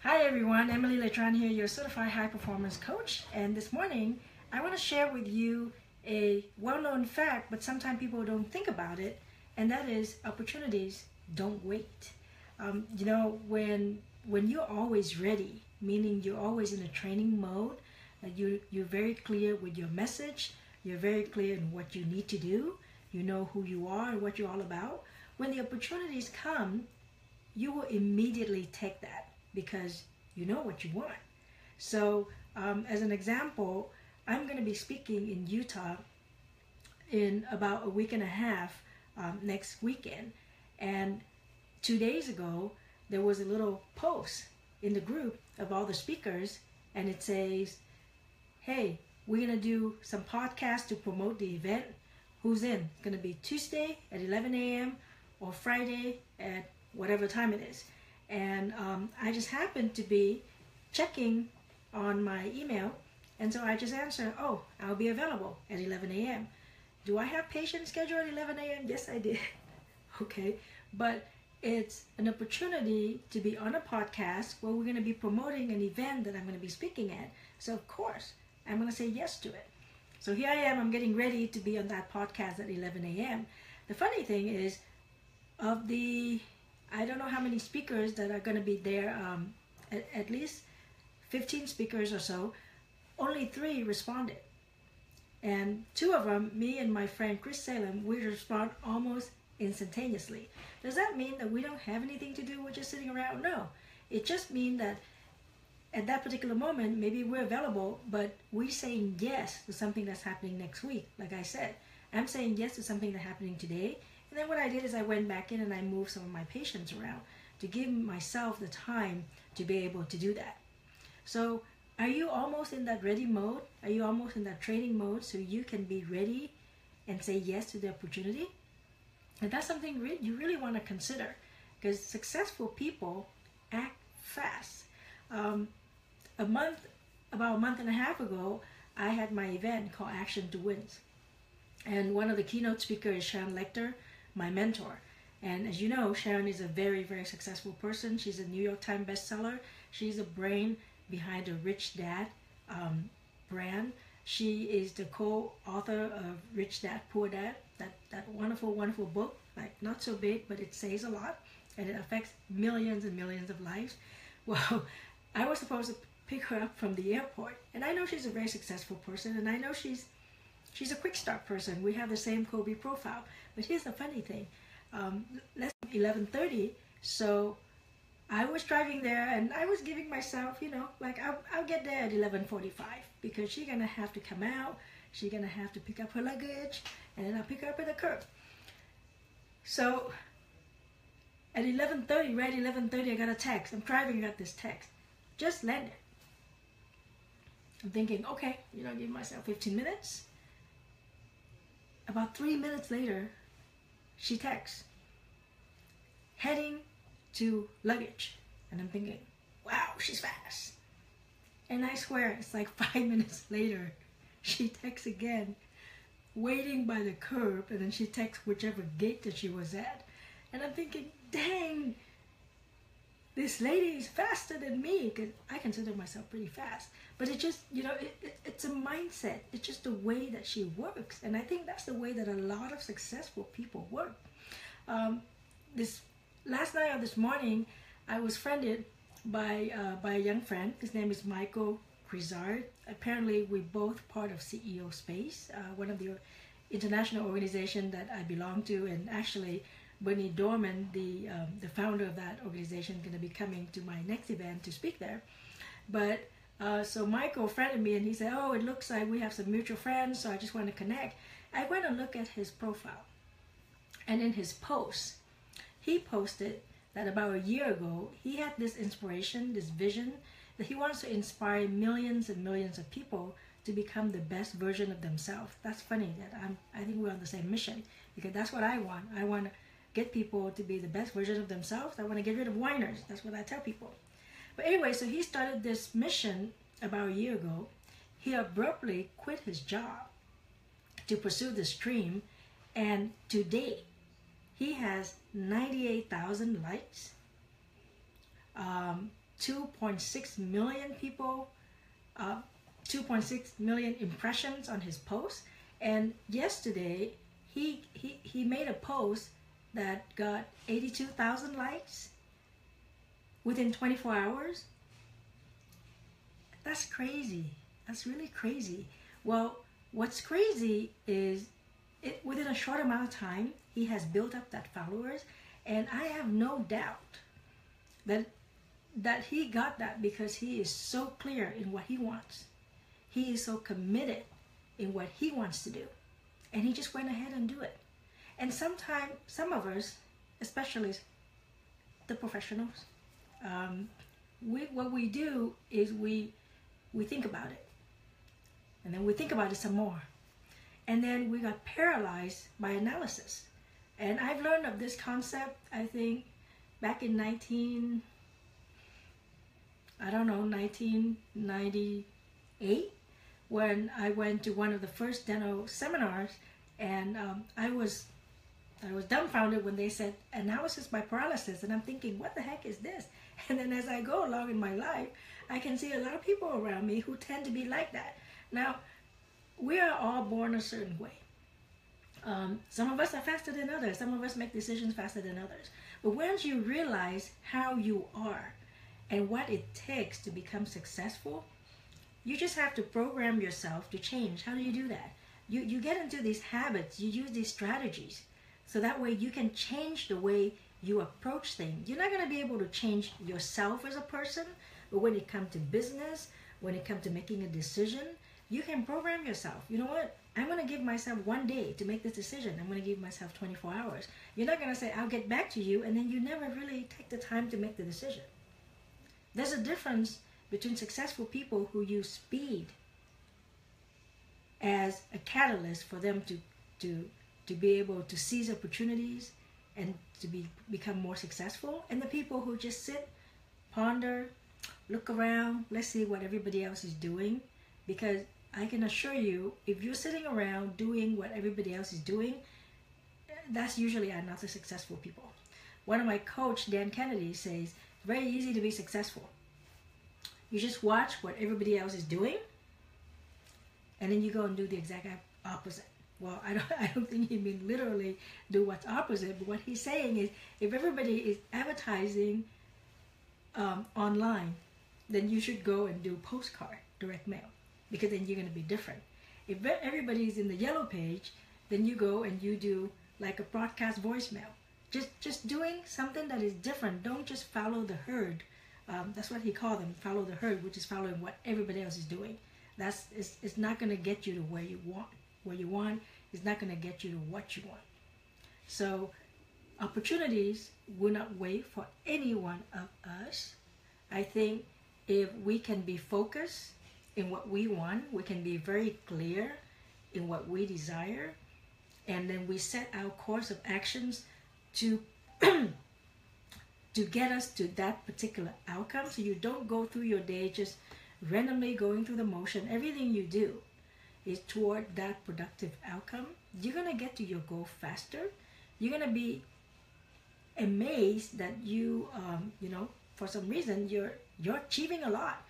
Hi everyone, Emily Letran here, your certified high performance coach. And this morning, I want to share with you a well-known fact, but sometimes people don't think about it, and that is opportunities don't wait. When you're always ready, meaning you're always in a training mode, you're very clear with your message, you're very clear in what you need to do, you know who you are and what you're all about. When the opportunities come, you will immediately take that because you know what you want. So as an example, I'm going to be speaking in Utah in about a week and a half next weekend. And 2 days ago, there was a little post in the group of all the speakers, and it says, hey, we're going to do some podcasts to promote the event. Who's in? It's going to be Tuesday at 11 a.m. or Friday at whatever time it is. And I just happened to be checking on my email, and so I just answered, oh, I'll be available at 11 a.m. Do I have patient schedule at 11 a.m.? Yes, I did. Okay, but it's an opportunity to be on a podcast where we're going to be promoting an event that I'm going to be speaking at. So of course, I'm going to say yes to it. So here I am, I'm getting ready to be on that podcast at 11 a.m. The funny thing is, of the, I don't know how many speakers that are going to be there, at least 15 speakers or so, only 3 responded. And 2 of them, me and my friend Chris Salem, we respond almost instantaneously. Does that mean that we don't have anything to do, we're just sitting around? No. It just means that at that particular moment, maybe we're available, but we're saying yes to something that's happening next week. Like I said, I'm saying yes to something that's happening today. And then what I did is I went back in and I moved some of my patients around to give myself the time to be able to do that. So are you almost in that ready mode? Are you almost in that training mode so you can be ready and say yes to the opportunity? And that's something you really want to consider, because successful people act fast. About a month and a half ago, I had my event called Action to Win. And one of the keynote speakers is Sharon Lechter, my mentor. And as you know, Sharon is a very, very successful person. She's a New York Times bestseller. She's the brain behind the Rich Dad brand. She is the co-author of Rich Dad, Poor Dad, that wonderful, wonderful book, like not so big, but it says a lot, and it affects millions and millions of lives. Well, I was supposed to pick her up from the airport, and I know she's a very successful person, and I know she's a quick start person. We have the same Kobe profile. But here's the funny thing. Let's 11:30, so I was driving there, and I was giving myself, like I'll get there at 11:45, because she's gonna have to come out, she's gonna have to pick up her luggage, and then I'll pick her up at the curb. So at 11:30, right at 11:30, I got a text. I'm driving, I got this text. Just landed. I'm thinking, okay, give myself 15 minutes. About 3 minutes later, she texts, heading to luggage. And I'm thinking, wow, she's fast. And I swear, it's like 5 minutes later, she texts again, waiting by the curb, and then she texts whichever gate that she was at. And I'm thinking, dang, this lady is faster than me, because I consider myself pretty fast. But it just, it's a mindset. It's just the way that she works. And I think that's the way that a lot of successful people work. This last night or this morning, I was friended by a young friend. His name is Michael Crizard. Apparently, we're both part of CEO Space, one of the international organizations that I belong to. And actually, Bernie Dorman, the founder of that organization, is going to be coming to my next event to speak there. But so Michael friended me, and he said, oh, it looks like we have some mutual friends, so I just want to connect. I went and looked at his profile. And in his post, he posted that about a year ago, he had this inspiration, this vision, that he wants to inspire millions and millions of people to become the best version of themselves. That's funny that I think we're on the same mission, because that's what I want. I want to get people to be the best version of themselves. I want to get rid of whiners. That's what I tell people. But anyway, so he started this mission about a year ago. He abruptly quit his job to pursue this dream, and to date, he has 98,000 likes, 2.6 million people, 2.6 million impressions on his post. And yesterday, he made a post that got 82,000 likes within 24 hours. That's crazy. That's really crazy. Well, what's crazy is within a short amount of time, he has built up that followers, and I have no doubt that he got that because he is so clear in what he wants. He is so committed in what he wants to do, and he just went ahead and do it. And sometimes, some of us, especially the professionals, what we do is we think about it, and then we think about it some more, and then we got paralyzed by analysis. And I've learned of this concept, I think, back in 1998, when I went to one of the first Deno seminars, and I was dumbfounded when they said analysis by paralysis, and I'm thinking, what the heck is this? And then as I go along in my life, I can see a lot of people around me who tend to be like that. Now, we are all born a certain way. Some of us are faster than others. Some of us make decisions faster than others. But once you realize how you are and what it takes to become successful, you just have to program yourself to change. How do you do that? You get into these habits, you use these strategies, so that way you can change the way you approach things. You're not going to be able to change yourself as a person, but when it comes to business, when it comes to making a decision, you can program yourself. You know what? I'm going to give myself 1 day to make this decision. I'm going to give myself 24 hours. You're not going to say, I'll get back to you, and then you never really take the time to make the decision. There's a difference between successful people who use speed as a catalyst for them to be able to seize opportunities and to become more successful, and the people who just sit, ponder, look around, let's see what everybody else is doing. Because I can assure you, if you're sitting around doing what everybody else is doing, that's usually not the successful people. One of my coach, Dan Kennedy, says, very easy to be successful. You just watch what everybody else is doing, and then you go and do the exact opposite. Well, I don't think he means literally do what's opposite, but what he's saying is, if everybody is advertising online, then you should go and do postcard, direct mail, because then you're going to be different. If everybody's in the yellow page, then you go and you do like a broadcast voicemail. Just doing something that is different. Don't just follow the herd. That's what he called them, follow the herd, which is following what everybody else is doing. It's not going to get you to where you want. Where you want is not going to get you to what you want. So opportunities will not wait for any one of us. I think if we can be focused in what we want, we can be very clear in what we desire, and then we set our course of actions to to get us to that particular outcome. So you don't go through your day just randomly going through the motion. Everything you do is toward that productive outcome. You're going to get to your goal faster. You're going to be amazed that you for some reason you're achieving a lot.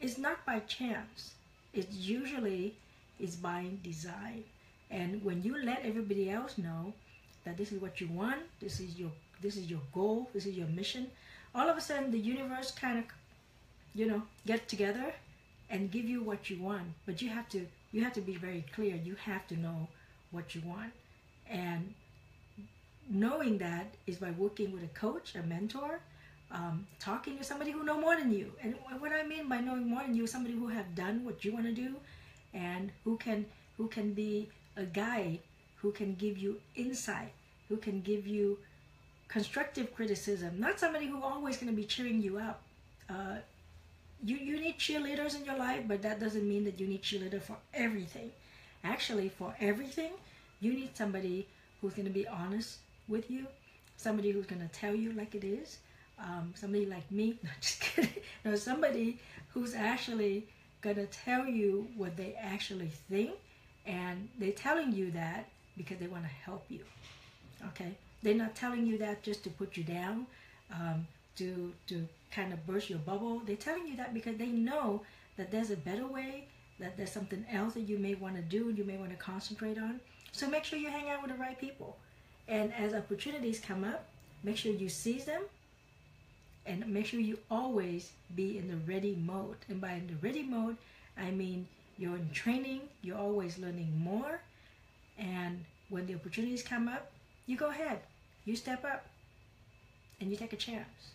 It's not by chance. It usually is by design. And when you let everybody else know that this is what you want, this is your goal, this is your mission, all of a sudden the universe kind of get together and give you what you want. But you have to be very clear. You have to know what you want, and knowing that is by working with a coach, a mentor, talking to somebody who know more than you. And what I mean by knowing more than you is somebody who have done what you want to do, and who can be a guide, who can give you insight, who can give you constructive criticism. Not somebody who always going to be cheering you up. You need cheerleaders in your life, but that doesn't mean that you need cheerleader for everything. Actually, for everything, you need somebody who's going to be honest with you, somebody who's going to tell you like it is, somebody like me, no, just kidding, no, somebody who's actually going to tell you what they actually think, and they're telling you that because they want to help you, okay? They're not telling you that just to put you down, to kind of burst your bubble. They're telling you that because they know that there's a better way, that there's something else that you may want to do, you may want to concentrate on. So make sure you hang out with the right people. And as opportunities come up, make sure you seize them, and make sure you always be in the ready mode. And by in the ready mode, I mean you're in training, you're always learning more, and when the opportunities come up, you go ahead, you step up, and you take a chance,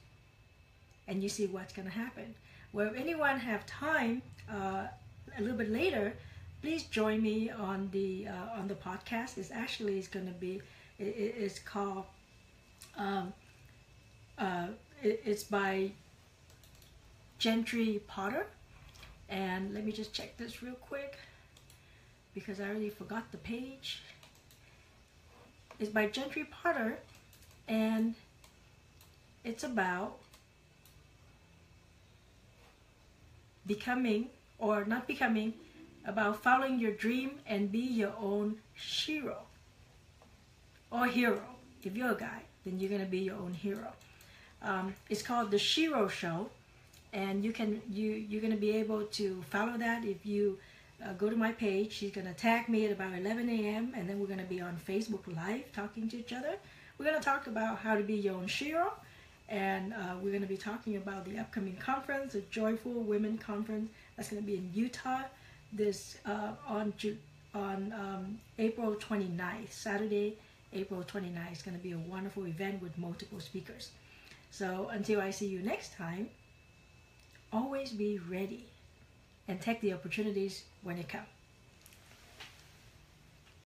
and you see what's going to happen. Well, if anyone have time a little bit later, please join me on the podcast. It's going to be, it's called, it's by Gentry Potter. And let me just check this real quick because I already forgot the page. It's by Gentry Potter, and it's about becoming, or not becoming, about following your dream and be your own shiro or hero. If you're a guy, then you're going to be your own hero. It's called The Shiro Show, and you're going to be able to follow that if you go to my page. She's going to tag me at about 11 a.m. and then we're going to be on Facebook Live talking to each other. We're going to talk about how to be your own shiro, and we're going to be talking about the upcoming conference, the Joyful Women Conference. That's going to be in Utah this on April 29th, Saturday, April 29th. It's going to be a wonderful event with multiple speakers. So until I see you next time, always be ready and take the opportunities when they come.